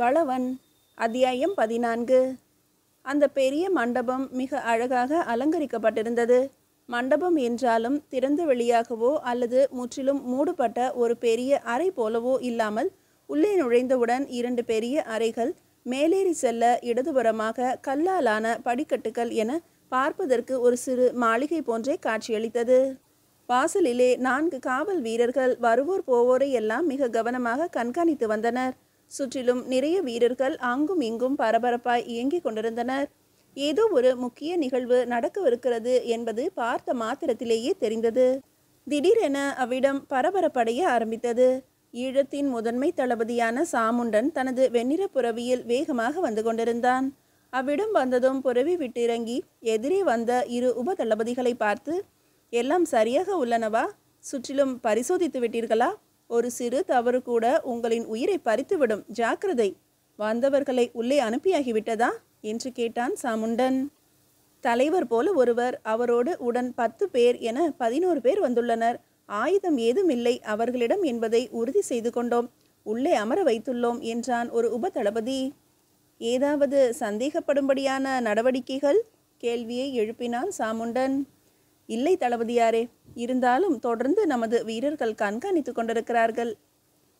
களவன். அத்தியாயம் 14. அந்த பெரிய மண்டபம் மிக அழகாக அலங்கரிக்கப்பட்டிருந்தது. மண்டபம் என்றாலும் திறந்த வெளியாகவோ அல்லது முற்றிலும் மூடப்பட்ட ஒரு பெரிய அறை போலவோ இல்லாமல், உள்ளே நுழைந்தவுடன் 2 பெரிய அறைகள், மேலேறி செல்ல இடதுபுறமாக கல்லாலான படிக்கட்டுகள் என பார்ப்பதற்கு ஒரு சிறு மாளிகை போன்றே காட்சியளித்தது. வாசலிலே 4 காவல் வீரர்கள் வருவோர் போவோரை எல்லாம் மிக கவனமாக கண்காணித்து வந்தனர். சுற்றிலும் நிறைய வீரர்கள் அங்கும் இங்கும் பரபரப்பாய் இயங்கிக் கொண்டிருந்தனர். ஏதோ ஒரு முக்கிய நிகழ்வு நடக்கவிருக்கிறது என்பது பார்த்த மாத்திரத்திலேயே தெரிந்தது. திடீரென அவ்விடம் பரபரப்படைய ஆரம்பித்தது. ஈழத்தின் முதன்மை தளபதியான சாமுண்டன் தனது வெண்ணிற புரவியில் வேகமாக வந்து கொண்டிருந்தான். அவ்விடம் வந்ததும் புரவி விட்டு இறங்கி எதிரே வந்த 2 உப தளபதிகளை பார்த்து, எல்லாம் சரியாக உள்ளனவா? சுற்றிலும் பரிசோதித்து விட்டீர்களா? ஒரு சிறு தவறு கூட உங்களின் உயிரை பறித்துவிடும், ஜாக்கிரதை. வந்தவர்களை உள்ளே அனுப்பியாகிவிட்டதா என்று கேட்டான் சாமுண்டன். தலைவர் போல ஒருவர், அவரோடு உடன் 10 பேர் என 11 பேர் வந்துள்ளனர். ஆயுதம் ஏதும் இல்லை அவர்களிடம் என்பதை உறுதி செய்து கொண்டோம். உள்ளே அமர வைத்துள்ளோம் என்றான் ஒரு உப தளபதி. ஏதாவது சந்தேகப்படும்படியான நடவடிக்கைகள்? கேள்வியை எழுப்பினான் சாமுண்டன். இல்லை தளபதியாரே, இருந்தாலும் தொடர்ந்து நமது வீரர்கள் கண்காணித்து கொண்டிருக்கிறார்கள்.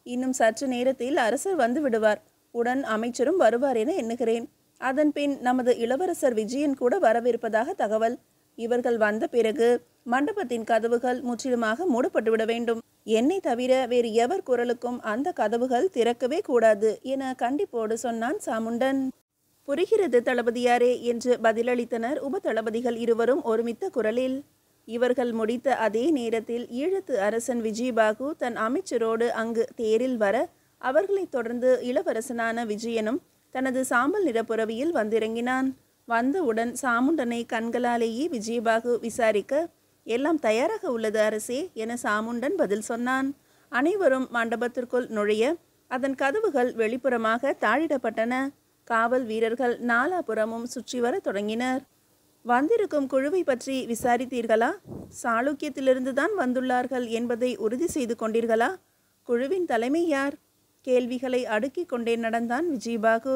இன்னும் சற்று நேரத்தில் அரசர் வந்து விடுவார். உடன் அமைச்சரும் வருவார் என எண்ணுகிறேன். அதன் பின் நமது இளவரசர் விஜயன் கூட வரவிருப்பதாக தகவல். இவர்கள் வந்த பிறகு மண்டபத்தின் கதவுகள் முற்றிலுமாக மூடப்பட்டுவிட வேண்டும். என்னை தவிர வேறு எவர் குரலுக்கும் அந்த கதவுகள் திறக்கவே கூடாது என கண்டிப்போடு சொன்னான் சாமுண்டன். புரிகிறது தளபதியாரே என்று பதிலளித்தனர் உப தளபதிகள் இருவரும் ஒருமித்த குரலில். இவர்கள் முடித்த அதே நேரத்தில் ஈழத்து அரசன் விஜயபாகு தன் அமைச்சரோடு அங்கு தேரில் வர, அவர்களைத் தொடர்ந்து இளவரசனான விஜயனும் தனது சாம்பல் நிற புரவியில் வந்திறங்கினான். வந்தவுடன் சாமுண்டனை கண்களாலேயே விஜயபாகு விசாரிக்க, எல்லாம் தயாராக உள்ளது அரசே என சாமுண்டன் பதில் சொன்னான். அனைவரும் மண்டபத்திற்குள் நுழைய அதன் கதவுகள் வெளிப்புறமாக தாழிடப்பட்டன. காவல் வீரர்கள் நாலாபுறமும் சுற்றி வர தொடங்கினர். வந்திருக்கும் குழுவை பற்றி விசாரித்தீர்களா? சாளுக்கியத்திலிருந்து தான் வந்துள்ளார்கள் என்பதை உறுதி செய்து கொண்டீர்களா? குழுவின் தலைமை யார்? கேள்விகளை அடுக்கி கொண்டே நடந்தான் விஜயபாகு.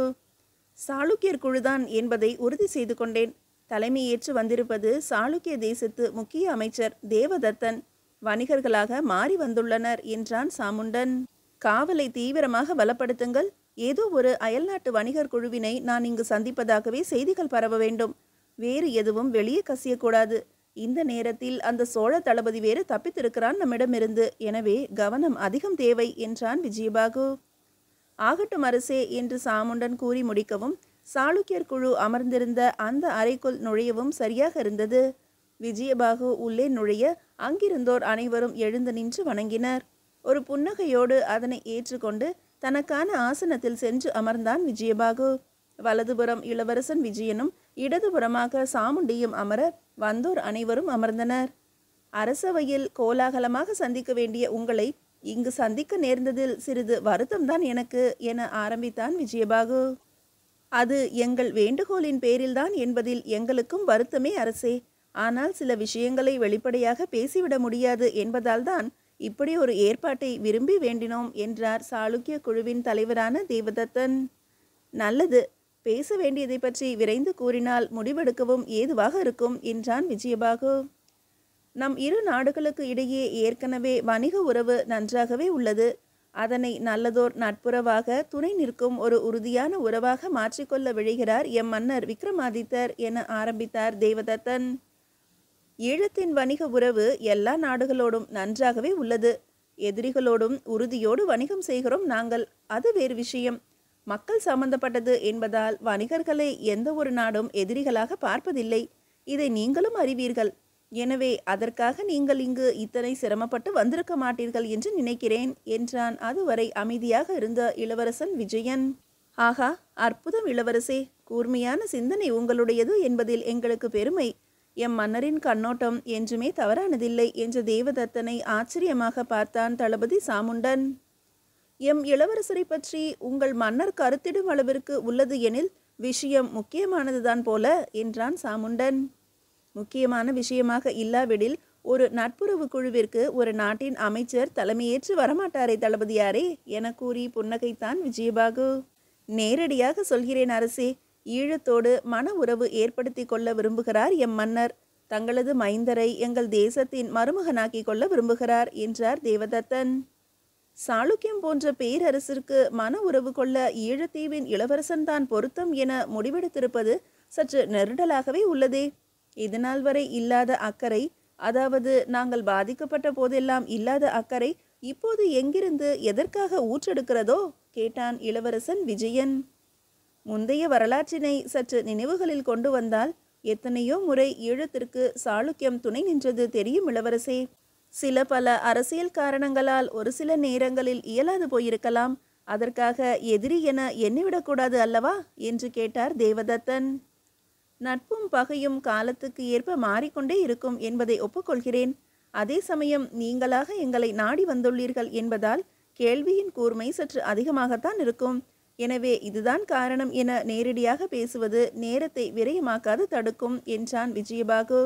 சாளுக்கியர் குழுதான் என்பதை உறுதி செய்து கொண்டேன். தலைமையேற்று வந்திருப்பது சாளுக்கிய தேசத்து முக்கிய அமைச்சர் தேவதத்தன். வணிகர்களாக மாறி வந்துள்ளனர் என்றான் சாமுண்டன். காவலை தீவிரமாக பலப்படுத்துங்கள். ஏதோ ஒரு அயல்நாட்டு வணிகர் குழுவினை நான் இங்கு சந்திப்பதாகவே செய்திகள் பரவ வேண்டும். வேறு எதுவும் வெளியே கசியக்கூடாது. இந்த நேரத்தில் அந்த சோழ தளபதி வேறு தப்பித்திருக்கிறான் நம்மிடமிருந்து. எனவே கவனம் அதிகம் தேவை என்றான் விஜயபாகு. ஆகட்டும் அரசே என்று சாமுண்டன் கூறி முடிக்கவும், சாளுக்கியர் குழு அமர்ந்திருந்த அந்த அறைக்குள் நுழையவும் சரியாக இருந்தது. விஜயபாகு உள்ளே நுழைய அங்கிருந்தோர் அனைவரும் எழுந்து நின்று வணங்கினர். ஒரு புன்னகையோடு அதனை ஏற்றுக்கொண்டு தனக்கான ஆசனத்தில் சென்று அமர்ந்தான் விஜயபாகு. வலதுபுறம் இளவரசன் விஜயனும் இடதுபுறமாக சாமுண்டியும் அமர வந்தோர் அனைவரும் அமர்ந்தனர். அரசவையில் கோலாகலமாக சந்திக்க வேண்டிய உங்களை இங்கு சந்திக்க நேர்ந்ததில் சிறிது வருத்தம்தான் எனக்கு என ஆரம்பித்தான் விஜயபாகு. அது எங்கள் வேண்டுகோளின் பேரில்தான் என்பதில் எங்களுக்கும் வருத்தமே அரசே. ஆனால் சில விஷயங்களை வெளிப்படையாக பேசிவிட முடியாது என்பதால் தான் இப்படி ஒரு ஏற்பாட்டை விரும்பி வேண்டினோம் என்றார் சாளுக்கிய குழுவின் தலைவரான தேவதத்தன். நல்லது, பேச வேண்டியதை பற்றி விரைந்து கூறினால் முடிவெடுக்கவும் ஏதுவாக இருக்கும் என்றான் விஜயபாகு. நம் 2 நாடுகளுக்கு இடையே ஏற்கனவே வணிக உறவு நன்றாகவே உள்ளது. அதனை நல்லதோர் நட்புறவாக துணை நிற்கும் ஒரு உறுதியான உறவாக மாற்றிக்கொள்ள விழைகிறார் எம் மன்னர் விக்ரமாதித்தர் என ஆரம்பித்தார் தேவதத்தன். ஈழத்தின் வணிக உறவு எல்லா நாடுகளோடும் நன்றாகவே உள்ளது. எதிரிகளோடும் உறுதியோடு வணிகம் செய்கிறோம் நாங்கள். அது வேறு விஷயம். மக்கள் சம்பந்தப்பட்டது என்பதால் வணிகர்களை எந்த ஒரு நாடும் எதிரிகளாக பார்ப்பதில்லை. இதை நீங்களும் அறிவீர்கள். எனவே அதற்காக நீங்கள் இங்கு இத்தனை சிரமப்பட்டு வந்திருக்க மாட்டீர்கள் என்று நினைக்கிறேன் என்றான் அதுவரை அமைதியாக இருந்த இளவரசன் விஜயன். ஆகா, அற்புதம் இளவரசே, கூர்மையான சிந்தனை உங்களுடையது என்பதில் எங்களுக்கு பெருமை. எம் மன்னரின் கண்ணோட்டம் என்றுமே தவறானதில்லை என்ற தேவதத்தனை ஆச்சரியமாக பார்த்தான் தளபதி சாமுண்டன். எம் இளவரசரை பற்றி உங்கள் மன்னர் கருத்திடும் அளவிற்கு உள்ளது எனில் விஷயம் முக்கியமானதுதான் போல என்றான் சாமுண்டன். முக்கியமான விஷயமாக இல்லாவிடில் ஒரு நட்புறவு குழுவிற்கு ஒரு நாட்டின் அமைச்சர் தலைமையேற்று வரமாட்டாரே தளபதியாரே என கூறி புன்னகைத்தான் விஜயபாகு. நேரடியாக சொல்கிறேன் அரசே. ஈழத்தோடு மன உறவு ஏற்படுத்தி கொள்ள விரும்புகிறார் எம் மன்னர். தங்களது மைந்தரை எங்கள் தேசத்தின் மருமகனாக்கி கொள்ள விரும்புகிறார் என்றார் தேவதத்தன். சாளுக்கியம் போன்ற பேரரசிற்கு மன உறவு கொள்ள ஈழத்தீவின் இளவரசன் தான் பொருத்தம் என முடிவெடுத்திருப்பது சற்று நெருடலாகவே உள்ளதே. இதுநாள் வரை இல்லாத அக்கறை, அதாவது நாங்கள் பாதிக்கப்பட்ட போதெல்லாம் இல்லாத அக்கறை இப்போது எங்கிருந்து எதற்காக ஊற்றெடுக்கிறதோ கேட்டான் இளவரசன் விஜயன். முந்தைய வரலாற்றினை சற்று நினைவுகளில் கொண்டு வந்தால் எத்தனையோ முறை ஈழத்திற்கு சாளுக்கியம் துணை நின்றது தெரியும் இளவரசே. சில பல அரசியல் காரணங்களால் ஒரு சில நேரங்களில் இயலாது போயிருக்கலாம். அதற்காக எதிரி என எண்ணிவிடக்கூடாது அல்லவா என்று கேட்டார் தேவதத்தன். நட்பும் பகையும் காலத்துக்கு ஏற்ப மாறிக்கொண்டே இருக்கும் என்பதை ஒப்புக்கொள்கிறேன். அதே சமயம் நீங்களாக எங்களை நாடி வந்துள்ளீர்கள் என்பதால் கேள்வியின் கூர்மை சற்று அதிகமாகத்தான் இருக்கும். எனவே இதுதான் காரணம் என நேரடியாக பேசுவது நேரத்தை விரயமாக்காது தடுக்கும் என்றான் விஜயபாகு.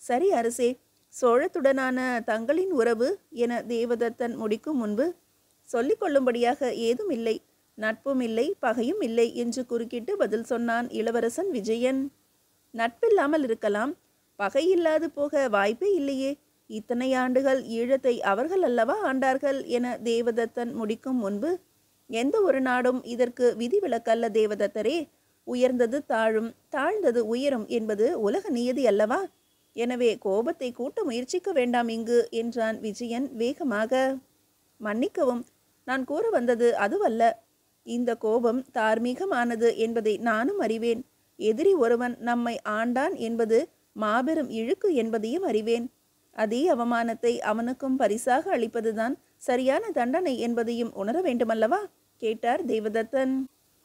சரி அரசே, சோழத்துடனான தங்களின் உறவு என தேவதத்தன் முடிக்கும் முன்பு சொல்லிக்கொள்ளும்படியாக ஏதும் இல்லை, நட்பும் இல்லை, பகையும் இல்லை என்று குறுக்கிட்டு பதில் சொன்னான் இளவரசன் விஜயன். நட்பில்லாமல் இருக்கலாம், பகையில்லாது போக வாய்ப்பே இல்லையே. இத்தனை ஆண்டுகள் ஈழத்தை அவர்கள் அல்லவா ஆண்டார்கள் என தேவதத்தன் முடிக்கும் முன்பு, எந்த ஒரு நாடும் இதற்கு விதிவிலக்கல்ல தேவதத்தரே. உயர்ந்தது தாழும், தாழ்ந்தது உயரும் என்பது உலக நியதி அல்லவா? எனவே கோபத்தை கூட்ட முயற்சிக்க வேண்டாம் இங்கு என்றான் விஜயன் வேகமாக. மன்னிக்கவும், நான் கூற வந்தது அதுவல்ல. இந்த கோபம் தார்மீகமானது என்பதை நானும் அறிவேன். எதிரி ஒருவன் நம்மை ஆண்டான் என்பது மாபெரும் இழுக்கு என்பதையும் அறிவேன். அதே அவமானத்தை அவனுக்கும் பரிசாக அளிப்பதுதான் சரியான தண்டனை என்பதையும் உணர வேண்டுமல்லவா கேட்டார் தேவதத்தன்.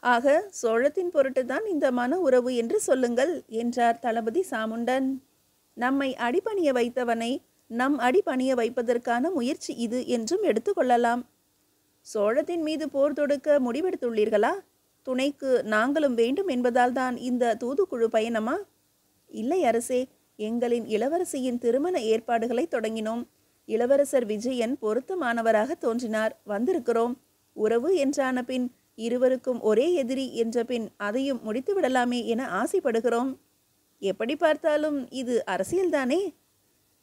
ஆக சோழத்தின் பொருட்டுதான் இந்த மன உறவு என்று சொல்லுங்கள் என்றார் தளபதி சாமுண்டன். நம்மை அடிபணிய வைத்தவனை நம் அடிபணிய வைப்பதற்கான முயற்சி இது என்றும் எடுத்துக்கொள்ளலாம். சோழத்தின் மீது போர் தொடுக்க முடிவெடுத்துள்ளீர்களா? துணைக்கு நாங்களும் வேண்டும் என்பதால் தான் இந்த தூதுக்குழு பயணமா? இல்லை அரசே, எங்களின் இளவரசியின் திருமண ஏற்பாடுகளை தொடங்கினோம். இளவரசர் விஜயன் பொருத்தமானவராக தோன்றினார், வந்திருக்கிறோம். உறவு என்றான பின் இருவருக்கும் ஒரே எதிரி என்ற பின் அதையும் முடித்து விடலாமே என ஆசைப்படுகிறோம். எப்படி பார்த்தாலும் இது அரசியல்தானே.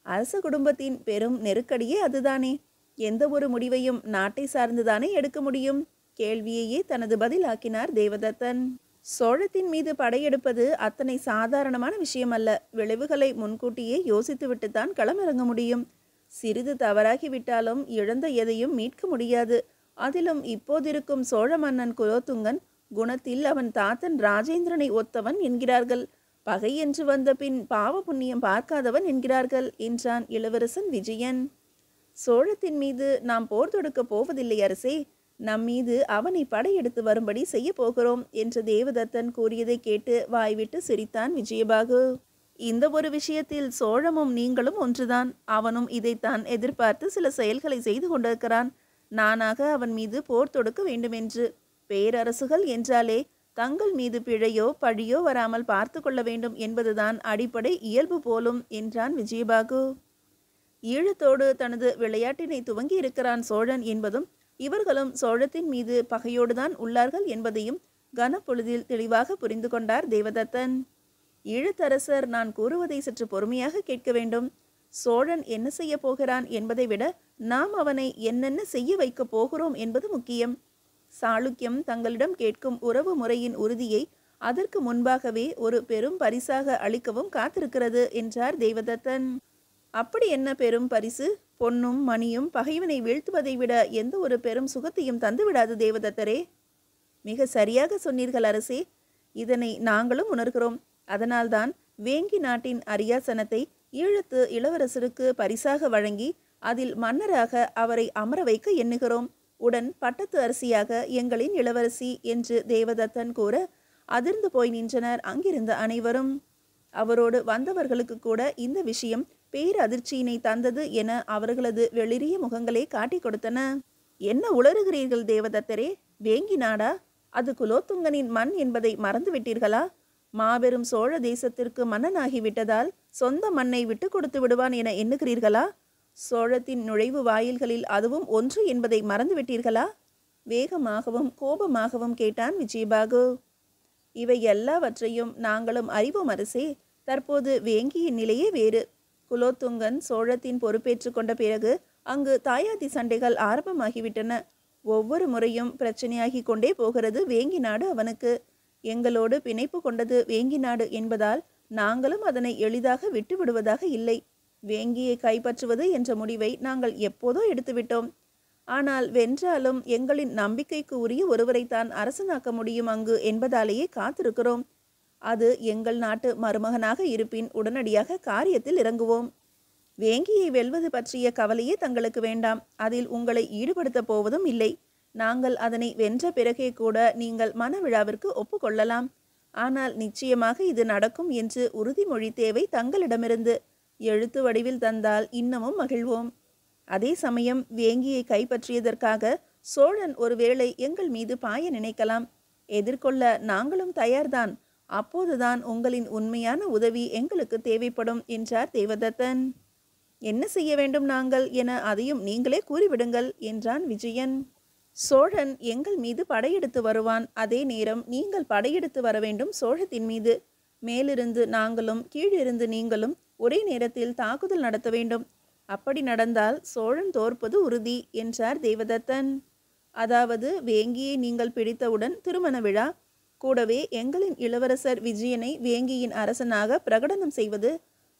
அரச குடும்பத்தின் பெரும் நெருக்கடியே அதுதானே. எந்த ஒரு முடிவையும் நாட்டை சார்ந்துதானே எடுக்க முடியும். கேள்வியையே தனது பதிலாக்கினார் தேவதத்தன். சோழத்தின் மீது படையெடுப்பது அத்தனை சாதாரணமான விஷயம் அல்ல. விளைவுகளை முன்கூட்டியே யோசித்துவிட்டுத்தான் களமிறங்க முடியும். சிறிது தவறாகிவிட்டாலும் இழந்த எதையும் மீட்க முடியாது. அதிலும் இப்போதிருக்கும் சோழ மன்னன் குலோத்துங்கன் குணத்தில் அவன் தாத்தன் ராஜேந்திரனை ஒத்தவன் என்கிறார்கள். பகை என்று வந்த பின் பாவ புண்ணியம் பார்க்காதவன் என்கிறார்கள் என்றான் இளவரசன் விஜயன். சோழத்தின் மீது நாம் போர் தொடுக்க போவதில்லை அரசே. நம்மீது அவனை படையெடுத்து வரும்படி செய்ய போகிறோம் என்று தேவதத்தன் கூறியதை கேட்டு வாய்விட்டு சிரித்தான் விஜயபாகு. இந்த ஒரு விஷயத்தில் சோழமும் நீங்களும் ஒன்றுதான். அவனும் இதைத்தான் எதிர்பார்த்து சில செயல்களை செய்து கொண்டிருக்கிறான். நானாக அவன் மீது போர் தொடுக்க வேண்டுமென்று. பேரரசுகள் என்றாலே தங்கள் மீது பிழையோ பழியோ வராமல் பார்த்து கொள்ள வேண்டும் என்பதுதான் அடிப்படை இயல்பு போலும் என்றான் விஜயபாகு. ஈழத்தோடு தனது விளையாட்டினை துவங்கி இருக்கிறான் சோழன் என்பதும் இவர்களும் சோழத்தின் மீது பகையோடுதான் உள்ளார்கள் என்பதையும் கனப்பொழுதில் தெளிவாக புரிந்து கொண்டார் தேவதத்தன். ஈழத்தரசர் நான் கூறுவதை சற்று பொறுமையாக கேட்க வேண்டும். சோழன் என்ன செய்ய போகிறான் என்பதை விட நாம் அவனை என்னென்ன செய்ய வைக்க போகிறோம் என்பது முக்கியம். சாளுக்கியம் தங்களிடம் கேட்கும் உறவு முறையின் உறுதியை அதற்கு முன்பாகவே ஒரு பெரும் பரிசாக அளிக்கவும் காத்திருக்கிறது என்றார் தேவதத்தன். அப்படி என்ன பெரும் பரிசு? பொன்னும் மணியும் பகைவனை வீழ்த்துவதை விட எந்த ஒரு பெரும் சுகத்தையும் தந்துவிடாது தேவதத்தரே. மிக சரியாக சொன்னீர்கள் அரசே. இதனை நாங்களும் உணர்கிறோம். அதனால்தான் வேங்கி நாட்டின் அரியாசனத்தை ஈழத்து இளவரசருக்கு பரிசாக வழங்கி அதில் மன்னராக அவரை அமர வைக்க எண்ணுகிறோம். உடன் பட்டத்து அரசியாக எங்களின் இளவரசி என்று தேவதத்தன் கூற அதிர்ந்து போய் நின்றனர் அங்கிருந்த அனைவரும். அவரோடு வந்தவர்களுக்கு கூட இந்த விஷயம் பேரதிர்ச்சியினை தந்தது என அவர்களது வெளிரிய முகங்களே காட்டி கொடுத்தன. என்ன உளறுகிறீர்கள் தேவதத்தரே? வேங்கி நாடா? அது குலோத்துங்கனின் மண் என்பதை மறந்துவிட்டீர்களா? மாபெரும் சோழ தேசத்திற்கு மன்னனாகிவிட்டதால் சொந்த மண்ணை விட்டு கொடுத்து விடுவான் என எண்ணுகிறீர்களா? சோழத்தின் நுழைவு வாயில்களில் அதுவும் ஒன்று என்பதை மறந்துவிட்டீர்களா? வேகமாகவும் கோபமாகவும் கேட்டான் விஜயபாகு. இவை எல்லாவற்றையும் நாங்களும் அறிவோம் அரசே. தற்போது வேங்கியின் நிலையே வேறு. குலோத்துங்கன் சோழத்தின் பொறுப்பேற்று கொண்ட பிறகு அங்கு தாயாதி சண்டைகள் ஆரம்பமாகிவிட்டன. ஒவ்வொரு முறையும் பிரச்சனையாகி கொண்டே போகிறது வேங்கி நாடு அவனுக்கு. எங்களோடு பிணைப்பு கொண்டது வேங்கி நாடு என்பதால் நாங்களும் அதனை எளிதாக விட்டு விடுவதாக இல்லை. வேங்கியை கைப்பற்றுவது என்ற முடிவை நாங்கள் எப்போதோ எடுத்துவிட்டோம். ஆனால் வென்றாலும் எங்களின் நம்பிக்கைக்கு உரிய ஒருவரைத்தான் அரசனாக்க முடியும் அங்கு என்பதாலேயே காத்திருக்கிறோம். அது எங்கள் நாட்டு மருமகனாக இருப்பின் உடனடியாக காரியத்தில் இறங்குவோம். வேங்கியை வெல்வது பற்றிய கவலையே தங்களுக்கு வேண்டாம். அதில் உங்களை ஈடுபடுத்தப் போவதும் இல்லை. நாங்கள் அதனை வென்ற பிறகே கூட நீங்கள் மனவிழாவிற்கு ஒப்புக்கொள்ளலாம். ஆனால் நிச்சயமாக இது நடக்கும் என்று உறுதிமொழி தேவை தங்களிடமிருந்து. எழுத்து வடிவில் தந்தால் இன்னமும் மகிழ்வோம். அதே சமயம் வேங்கியை கைப்பற்றியதற்காக சோழன் ஒருவேளை எங்கள் மீது பாய நினைக்கலாம். எதிர்கொள்ள நாங்களும் தயார்தான். அப்போதுதான் உங்களின் உண்மையான உதவி எங்களுக்கு தேவைப்படும் என்றார் தேவதத்தன். என்ன செய்ய வேண்டும் நாங்கள் என அதையும் நீங்களே கூறிவிடுங்கள் என்றான் விஜயன். சோழன் எங்கள் மீது படையெடுத்து வருவான். அதே நேரம் நீங்கள் படையெடுத்து வர வேண்டும் சோழத்தின் மீது. மேலிருந்து நாங்களும் கீழிருந்து நீங்களும் ஒரே நேரத்தில் தாக்குதல் நடத்த வேண்டும். அப்படி நடந்தால் சோழன் தோற்பது உறுதி என்றார் தேவதத்தன். அதாவது வேங்கியை நீங்கள் பிடித்தவுடன் திருமண விழா, கூடவே எங்களின் இளவரசர் விஜயனை வேங்கியின் அரசனாக பிரகடனம் செய்வது.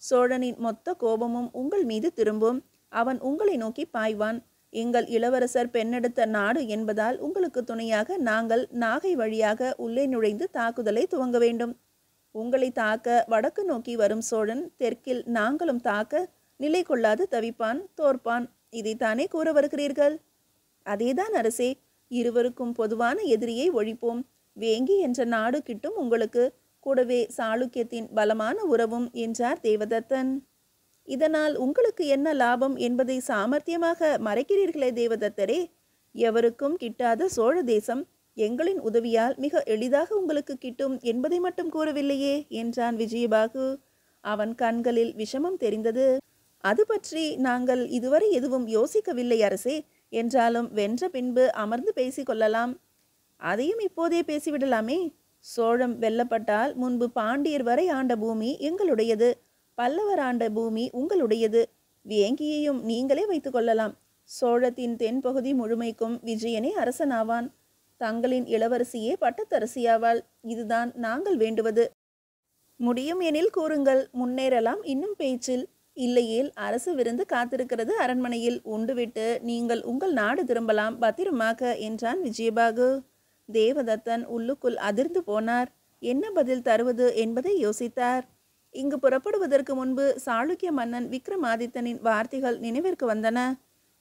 சோழனின் மொத்த கோபமும் உங்கள் மீது திரும்பும். அவன் உங்களை நோக்கி பாய்வான். எங்கள் இளவரசர் பெண்ணெடுத்த நாடு என்பதால் உங்களுக்கு துணையாக நாங்கள் நாகை வழியாக உள்ளே நுழைந்து தாக்குதலை துவங்க வேண்டும். உங்களை தாக்க வடக்கு நோக்கி வரும் சோழன் தெற்கில் நாங்களும் தாக்க நிலை கொள்ளாது தவிப்பான், தோற்பான். இதைத்தானே கூற வருகிறீர்கள்? அதேதான் அரசே. இருவருக்கும் பொதுவான எதிரியை ஒழிப்போம். வேங்கி என்ற நாடு கிட்டும் உங்களுக்கு. கூடவே சாளுக்கியத்தின் பலமான உறவும் என்றார் தேவதத்தன். இதனால் உங்களுக்கு என்ன லாபம் என்பதை சாமர்த்தியமாக மறைக்கிறீர்களே தேவதத்தரே. எவருக்கும் கிட்டாத சோழ தேசம் எங்களின் உதவியால் மிக எளிதாக உங்களுக்கு கிட்டும் என்பதை மட்டும் கூறவில்லையே என்றான் விஜயபாகு. அவன் கண்களில் விஷமம் தெரிந்தது. அது பற்றி நாங்கள் இதுவரை எதுவும் யோசிக்கவில்லை அரசே. என்றாலும் வென்ற பின்பு அமர்ந்து பேசிக்கொள்ளலாம். அதையும் இப்போதே பேசிவிடலாமே. சோழம் வெல்லப்பட்டால் முன்பு பாண்டியர் வரை ஆண்ட பூமி எங்களுடையது. பல்லவர் ஆண்ட பூமி உங்களுடையது. வேங்கியையும் நீங்களே வைத்துக் கொள்ளலாம். சோழத்தின் தென்பகுதி முழுமைக்கும் விஜயனே அரசனாவான். தங்களின் இளவரசியே பட்டத்தரசியாவாள். இதுதான் நாங்கள் வேண்டுவது. முடியும் எனில் கூறுங்கள், முன்னேறலாம் இன்னும் பேச்சில். இல்லையேல் அரசு விருந்து காத்திருக்கிறது அரண்மனையில். உண்டுவிட்டு நீங்கள் உங்கள் நாடு திரும்பலாம் பத்திரமாக என்றான் விஜயபாகு. தேவதத்தன் உள்ளுக்குள் அதிர்ந்து போனார். என்ன பதில் தருவது என்பதை யோசித்தார். இங்கு புறப்படுவதற்கு முன்பு சாளுக்கிய மன்னன் விக்ரமாதித்தனின் வார்த்தைகள் நினைவிற்கு வந்தன.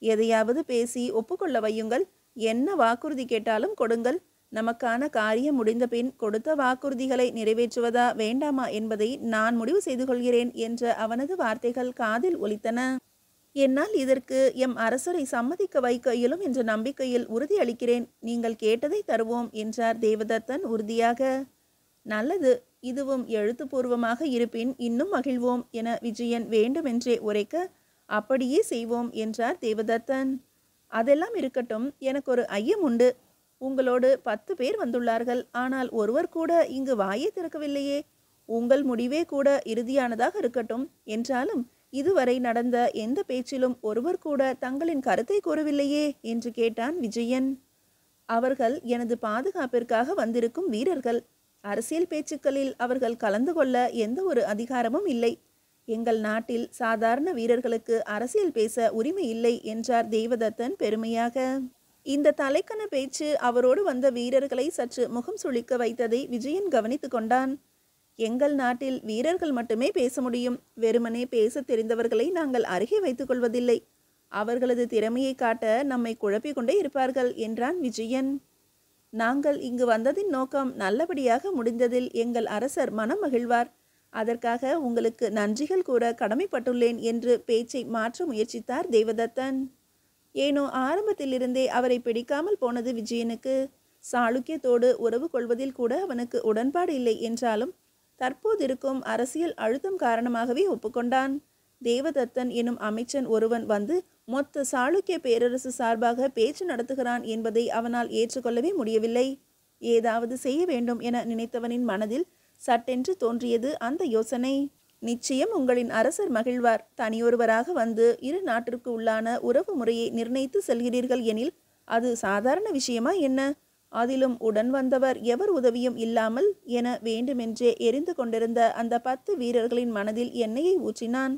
எதையாவது பேசி ஒப்புக்கொள்ள வையுங்கள். என்ன வாக்குறுதி கேட்டாலும் கொடுங்கள். நமக்கான காரியம் முடிந்த பின் கொடுத்த வாக்குறுதிகளை நிறைவேற்றுவதா வேண்டாமா என்பதை நான் முடிவு செய்து கொள்கிறேன் என்ற அவனது வார்த்தைகள் காதில் ஒலித்தன. என்னால் இதற்கு எம் அரசரை சம்மதிக்க வைக்க இயலும் என்ற நம்பிக்கையில் உறுதி அளிக்கிறேன். நீங்கள் கேட்டதை தருவோம் என்றார் தேவதத்தன் உறுதியாக. நல்லது, இதுவும் எழுத்துப்பூர்வமாக இருப்பின் இன்னும் மகிழ்வோம் என விஜயன் வேண்டுமென்றே உரைக்க, அப்படியே செய்வோம் என்றார் தேவதத்தன். அதெல்லாம் இருக்கட்டும், எனக்கு ஒரு ஐயம் உண்டு. உங்களோடு 10 பேர் வந்துள்ளார்கள். ஆனால் ஒருவர் கூட இங்கு வாயை திறக்கவில்லையே. உங்கள் முடிவே கூட இறுதியானதாக இருக்கட்டும். என்றாலும் இதுவரை நடந்த எந்த பேச்சிலும் ஒருவர் கூட தங்களின் கருத்தை கூறவில்லையே என்று கேட்டான் விஜயன். அவர்கள் எனது பாதுகாப்பிற்காக வந்திருக்கும் வீரர்கள். அரசியல் பேச்சுக்களில் அவர்கள் கலந்து கொள்ள எந்த ஒரு அதிகாரமும் இல்லை. எங்கள் நாட்டில் சாதாரண வீரர்களுக்கு அரசியல் பேச உரிமை இல்லை என்றார் தேவதத்தன் பெருமையாக. இந்த தலைக்கண பேச்சு அவரோடு வந்த வீரர்களை சற்று முகம் சுளிக்க வைத்ததை விஜயன் கவனித்து கொண்டான். எங்கள் நாட்டில் வீரர்கள் மட்டுமே பேச முடியும். வெறுமனே பேச தெரிந்தவர்களை நாங்கள் அருகே வைத்துக் கொள்வதில்லை. அவர்களது திறமையை காட்ட நம்மை குழப்பிக் கொண்டே இருப்பார்கள் என்றான் விஜயன். நாங்கள் இங்கு வந்ததின் நோக்கம் நல்லபடியாக முடிந்ததில் எங்கள் அரசர் மனம் மகிழ்வார். அதற்காக உங்களுக்கு நன்றிகள் கூற கடமைப்பட்டுள்ளேன் என்று பேச்சை மாற்ற முயற்சித்தார் தேவதத்தன். ஏனோ ஆரம்பத்திலிருந்தே அவரை பிடிக்காமல் போனது விஜயனுக்கு. சாளுக்கியத்தோடு உறவு கொள்வதில் கூட அவனுக்கு உடன்பாடு இல்லை என்றாலும் தற்போதிருக்கும் அரசியல் அழுத்தம் காரணமாகவே ஒப்புக்கொண்டான். தேவதத்தன் எனும் அமைச்சன் ஒருவன் வந்து மொத்த சாளுக்கிய பேரரசு சார்பாக பேச்சு நடத்துகிறான் என்பதை அவனால் ஏற்றுக்கொள்ளவே முடியவில்லை. ஏதாவது செய்ய வேண்டும் என நினைத்தவனின் மனதில் சட்டென்று தோன்றியது அந்த யோசனை. நிச்சயம் உங்களின் அரசர் மகிழ்வார். தனியொருவராக வந்து இரு நாட்டிற்கு உள்ளான உறவு முறையை நிர்ணயித்து செல்கிறீர்கள் எனில் அது சாதாரண விஷயமா என்ன? அதிலும் உடன் வந்தவர் எவர் உதவியும் இல்லாமல் என வேண்டுமென்றே எரிந்து கொண்டிருந்த அந்த 10 வீரர்களின் மனதில் எண்ணெயை ஊற்றினான்.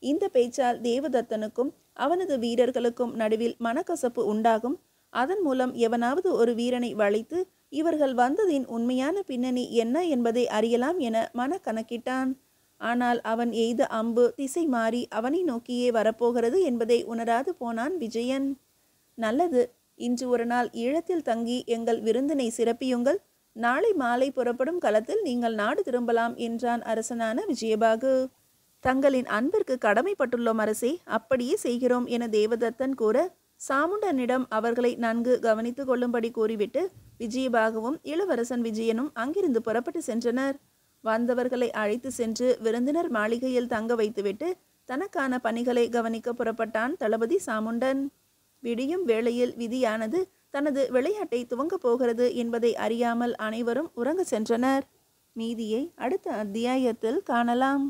இந்த பேச்சால் தேவதத்தனுக்கும் அவனது வீரர்களுக்கும் நடுவில் மனக்கசப்பு உண்டாகும். அதன் மூலம் எவனாவது ஒரு வீரனை வளைத்து இவர்கள் வந்ததின் உண்மையான பின்னணி என்ன என்பதை அறியலாம் என மனக்கணக்கிட்டான். ஆனால் அவன் எய்த அம்பு திசை மாறி அவனை நோக்கியே வரப்போகிறது என்பதை உணராது போனான் விஜயன். நல்லது, இன்று ஒரு நாள் ஈழத்தில் தங்கி எங்கள் விருந்தினை சிறப்பியுங்கள். நாளை மாலை புறப்படும் களத்தில் நீங்கள் நாடு திரும்பலாம் என்றான் அரசனான விஜயபாகு. தங்களின் அன்பிற்கு கடமைப்பட்டுள்ளோம் அரசே, அப்படியே செய்கிறோம் என தேவதத்தன் கூற, சாமுண்டனிடம் அவர்களை நன்கு கவனித்து கொள்ளும்படி கூறிவிட்டு விஜயபாகுவும் இளவரசன் விஜயனும் அங்கிருந்து புறப்பட்டு சென்றனர். வந்தவர்களை அழைத்து சென்று விருந்தினர் மாளிகையில் தங்க வைத்துவிட்டு தனக்கான பணிகளை கவனிக்க புறப்பட்டான் தளபதி சாமுண்டன். விடியும் வேளையில் விதியானது தனது விளையாட்டை துவங்கப் போகிறது என்பதை அறியாமல் அனைவரும் உறங்க சென்றனர். மீதியை அடுத்த அத்தியாயத்தில் காணலாம்.